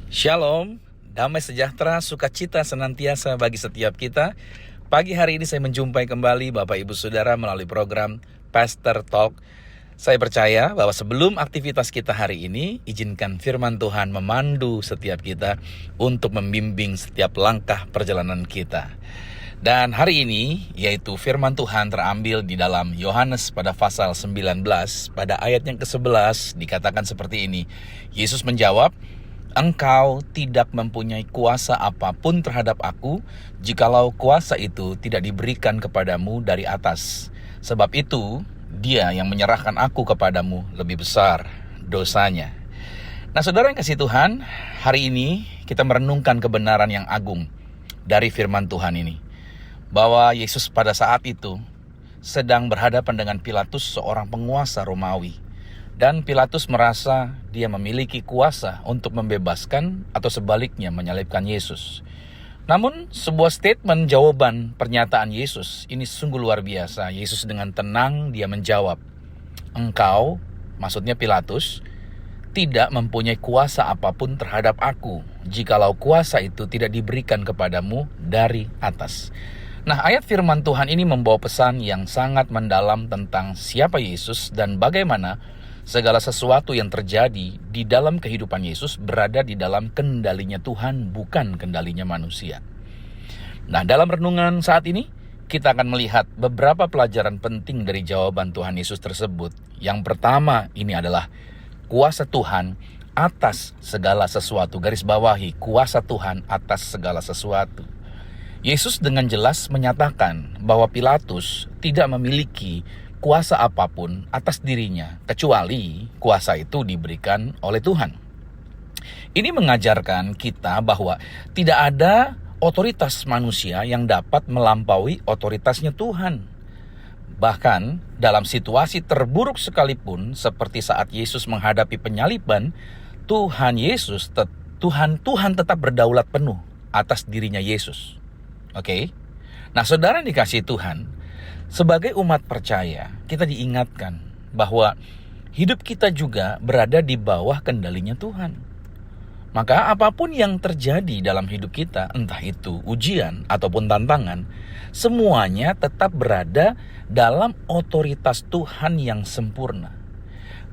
Shalom, damai sejahtera, sukacita senantiasa bagi setiap kita. Pagi hari ini saya menjumpai kembali Bapak Ibu Saudara melalui program Pastor Talk. Saya percaya bahwa sebelum aktivitas kita hari ini, izinkan firman Tuhan memandu setiap kita untuk membimbing setiap langkah perjalanan kita. Dan hari ini, yaitu firman Tuhan terambil di dalam Yohanes pada pasal 19, pada ayat yang ke-11 dikatakan seperti ini. Yesus menjawab, "Engkau tidak mempunyai kuasa apapun terhadap aku, jikalau kuasa itu tidak diberikan kepadamu dari atas. Sebab itu, dia yang menyerahkan aku kepadamu lebih besar dosanya." Nah, saudara yang kasih Tuhan, hari ini kita merenungkan kebenaran yang agung dari firman Tuhan ini. Bahwa Yesus pada saat itu sedang berhadapan dengan Pilatus, seorang penguasa Romawi. Dan Pilatus merasa dia memiliki kuasa untuk membebaskan atau sebaliknya menyalibkan Yesus. Namun sebuah statement jawaban pernyataan Yesus ini sungguh luar biasa. Yesus dengan tenang dia menjawab, "Engkau," maksudnya Pilatus, "tidak mempunyai kuasa apapun terhadap aku, jikalau kuasa itu tidak diberikan kepadamu dari atas." Nah, ayat firman Tuhan ini membawa pesan yang sangat mendalam tentang siapa Yesus dan bagaimana segala sesuatu yang terjadi di dalam kehidupan Yesus berada di dalam kendalinya Tuhan, bukan kendalinya manusia. Nah, dalam renungan saat ini, kita akan melihat beberapa pelajaran penting dari jawaban Tuhan Yesus tersebut. Yang pertama ini adalah kuasa Tuhan atas segala sesuatu. Garis bawahi, kuasa Tuhan atas segala sesuatu. Yesus dengan jelas menyatakan bahwa Pilatus tidak memiliki kuasa apapun atas dirinya, kecuali kuasa itu diberikan oleh Tuhan. Ini mengajarkan kita bahwa tidak ada otoritas manusia yang dapat melampaui otoritasnya Tuhan. Bahkan dalam situasi terburuk sekalipun, seperti saat Yesus menghadapi penyaliban, Tuhan tetap berdaulat penuh atas dirinya Yesus. Oke? Nah, saudara yang dikasihi Tuhan, sebagai umat percaya, kita diingatkan bahwa hidup kita juga berada di bawah kendalinya Tuhan. Maka apapun yang terjadi dalam hidup kita, entah itu ujian ataupun tantangan, semuanya tetap berada dalam otoritas Tuhan yang sempurna.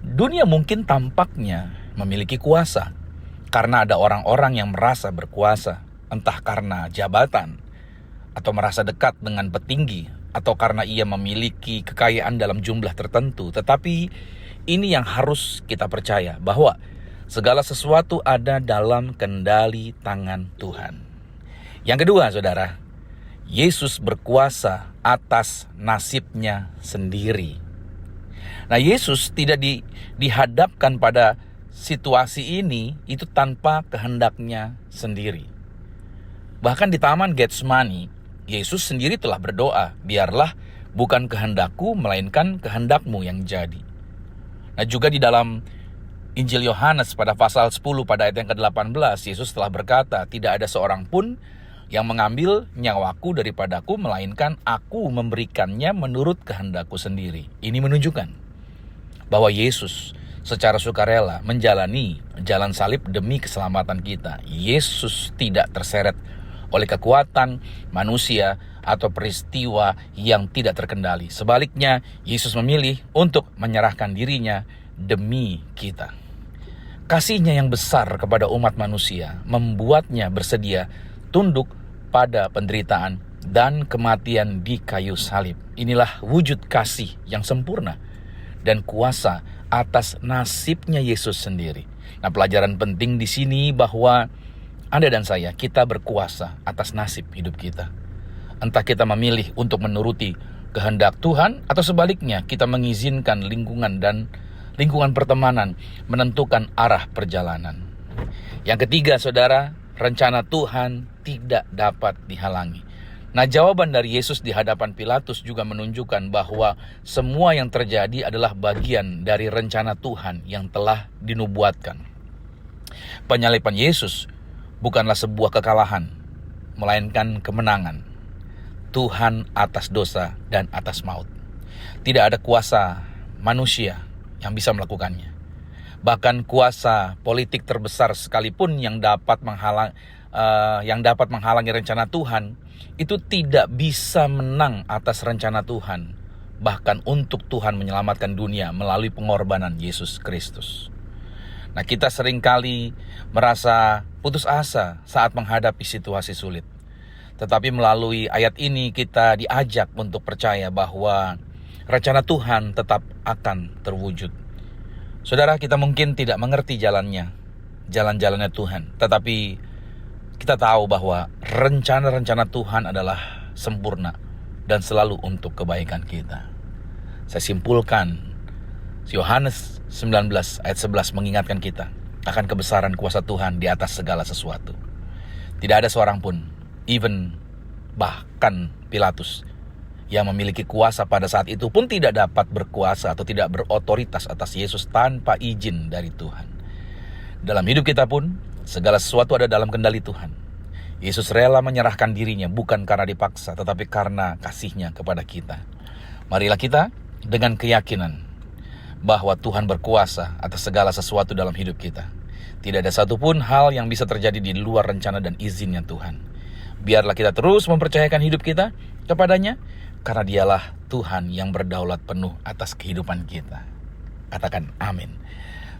Dunia mungkin tampaknya memiliki kuasa, karena ada orang-orang yang merasa berkuasa, entah karena jabatan, atau merasa dekat dengan petinggi, atau karena ia memiliki kekayaan dalam jumlah tertentu. Tetapi ini yang harus kita percaya, bahwa segala sesuatu ada dalam kendali tangan Tuhan. Yang kedua, saudara, Yesus berkuasa atas nasibnya sendiri. Nah, Yesus tidak dihadapkan pada situasi ini itu tanpa kehendaknya sendiri. Bahkan di Taman Getsemani, Yesus sendiri telah berdoa, "Biarlah bukan kehendakku, melainkan kehendakmu yang jadi." Nah, juga di dalam Injil Yohanes pada pasal 10 pada ayat yang ke-18, Yesus telah berkata, "Tidak ada seorang pun yang mengambil nyawaku daripadaku, melainkan aku memberikannya menurut kehendakku sendiri." Ini menunjukkan bahwa Yesus secara sukarela menjalani jalan salib demi keselamatan kita. Yesus tidak terseret oleh kekuatan manusia atau peristiwa yang tidak terkendali. Sebaliknya, Yesus memilih untuk menyerahkan dirinya demi kita. Kasihnya yang besar kepada umat manusia membuatnya bersedia tunduk pada penderitaan dan kematian di kayu salib. Inilah wujud kasih yang sempurna dan kuasa atas nasibnya Yesus sendiri. Nah, pelajaran penting di sini bahwa Anda dan saya, kita berkuasa atas nasib hidup kita. Entah kita memilih untuk menuruti kehendak Tuhan, atau sebaliknya kita mengizinkan lingkungan pertemanan menentukan arah perjalanan. Yang ketiga, saudara, rencana Tuhan tidak dapat dihalangi. Nah, jawaban dari Yesus di hadapan Pilatus juga menunjukkan bahwa semua yang terjadi adalah bagian dari rencana Tuhan yang telah dinubuatkan. Penyaliban Yesus bukanlah sebuah kekalahan, melainkan kemenangan Tuhan atas dosa dan atas maut. Tidak ada kuasa manusia yang bisa melakukannya. Bahkan kuasa politik terbesar sekalipun yang dapat menghalangi rencana Tuhan, itu tidak bisa menang atas rencana Tuhan. Bahkan untuk Tuhan menyelamatkan dunia melalui pengorbanan Yesus Kristus. Nah, kita seringkali merasa putus asa saat menghadapi situasi sulit. Tetapi melalui ayat ini kita diajak untuk percaya bahwa rencana Tuhan tetap akan terwujud. Saudara, kita mungkin tidak mengerti jalannya, jalan-jalannya Tuhan. Tetapi kita tahu bahwa rencana-rencana Tuhan adalah sempurna dan selalu untuk kebaikan kita. Saya simpulkan, Yohanes 19 ayat 11 mengingatkan kita akan kebesaran kuasa Tuhan di atas segala sesuatu. Tidak ada seorang pun, bahkan Pilatus, yang memiliki kuasa pada saat itu pun tidak dapat berkuasa atau tidak berotoritas atas Yesus tanpa izin dari Tuhan. Dalam hidup kita pun, segala sesuatu ada dalam kendali Tuhan. Yesus rela menyerahkan dirinya bukan karena dipaksa, tetapi karena kasih-Nya kepada kita. Marilah kita dengan keyakinan bahwa Tuhan berkuasa atas segala sesuatu dalam hidup kita. Tidak ada satupun hal yang bisa terjadi di luar rencana dan izinnya Tuhan. Biarlah kita terus mempercayakan hidup kita kepadanya, karena Dialah Tuhan yang berdaulat penuh atas kehidupan kita. Katakan amin.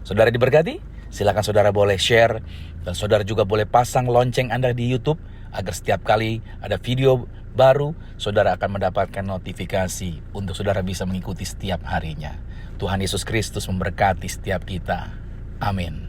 Saudara diberkati, silakan saudara boleh share, dan saudara juga boleh pasang lonceng Anda di YouTube, agar setiap kali ada video baru, saudara akan mendapatkan notifikasi untuk saudara bisa mengikuti setiap harinya. Tuhan Yesus Kristus memberkati setiap kita. Amin.